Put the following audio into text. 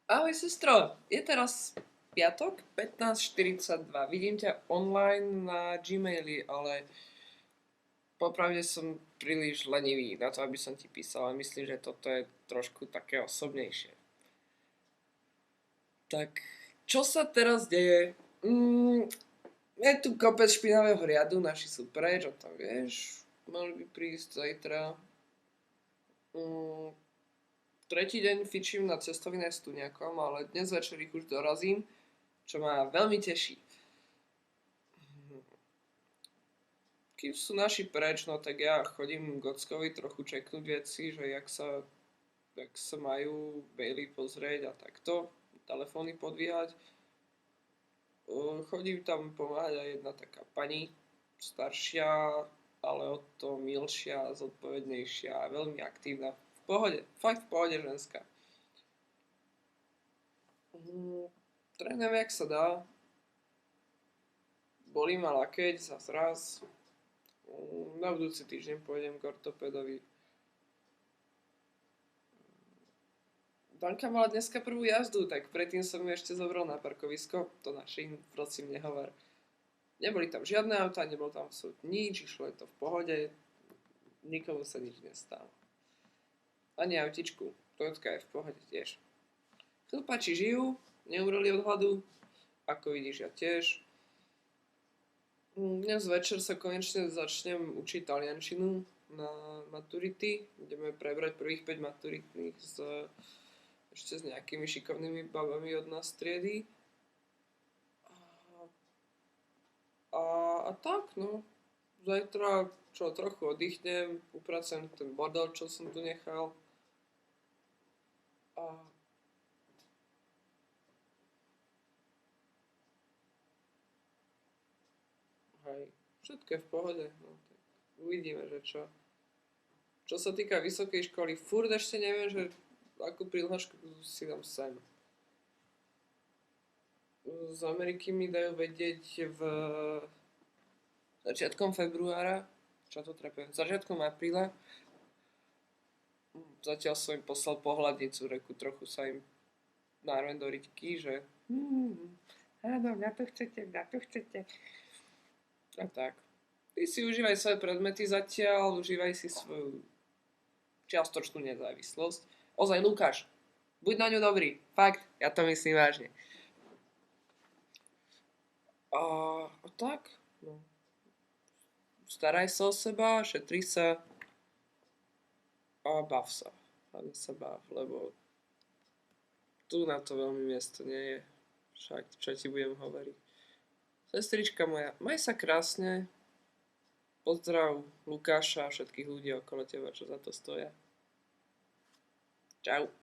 Ahoj sestro, je teraz piatok 15:42. Vidím ťa online na Gmaili, ale popravde som príliš lenivý na to, aby som ti písal, a myslím, že toto je trošku také osobnejšie. Tak, čo sa teraz deje? Je tu kopec špinavého riadu, naši sú preč, o tom vieš. Mali by prísť zajtra. Mm, Tretí deň fičím na cestovine s tuňakom, ale dnes večer ich už dorazím, čo ma veľmi teší. Kým sú naši preč, no tak ja chodím Gockovi trochu čeknúť veci, že jak sa majú Bailey pozrieť a takto, telefóny podvíhať. Chodím tam pomáhať aj jedna taká pani, staršia, ale o to milšia, zodpovednejšia a veľmi aktívna. V pohode, fakt v pohode ženská. Trénujem, jak sa dá. Bolí ma lakeť za zraz. Na budúci týždeň pôjdem k ortopedovi. Danka mala dneska prvú jazdu, tak predtým som ju ešte zobral na parkovisko. To našim, prosím, nehovor. Neboli tam žiadne autá, nebol tam absolútne nič, išlo je to v pohode. Nikomu sa nič nestalo. Ani autičku. Tojotka je v pohode tiež. Chlpači žijú, neumreli od hladu. Ako vidíš, ja tiež. Dnes večer sa konečne začnem učiť taliančinu na maturity. Ideme prebrať prvých 5 maturitných ešte s nejakými šikovnými babami od nás triedy. A, a tak, no. Zajtra trochu oddychnem, upracujem ten bordel, čo som tu nechal. A hej, všetko je v pohode. No, tak uvidíme, že čo. Čo sa týka vysokej školy, furt ešte neviem, že akú prihlášku si dám sem. Z Ameriky mi dajú vedieť v začiatkom februára, čo to trepem, začiatkom apríla. Zatiaľ som im poslal pohľadnicu, reku trochu sa im nárvem do rytky, že áno, na to chcete, na to chcete. A tak. Ty si užívaj svoje predmety zatiaľ, užívaj si svoju čiastočnú nezávislosť. Ozaj, Lukáš, buď na ňu dobrý. Fakt, ja to myslím vážne. A tak, no. Staraj sa o seba, šetri sa a bav sa. Hlavne sa bav, lebo tu na to veľmi miesto nie je. Však, čo ti budem hovoriť. Sestrička moja, maj sa krásne. Pozdrav Lukáša a všetkých ľudí okolo teba, čo za to stoja. Čau.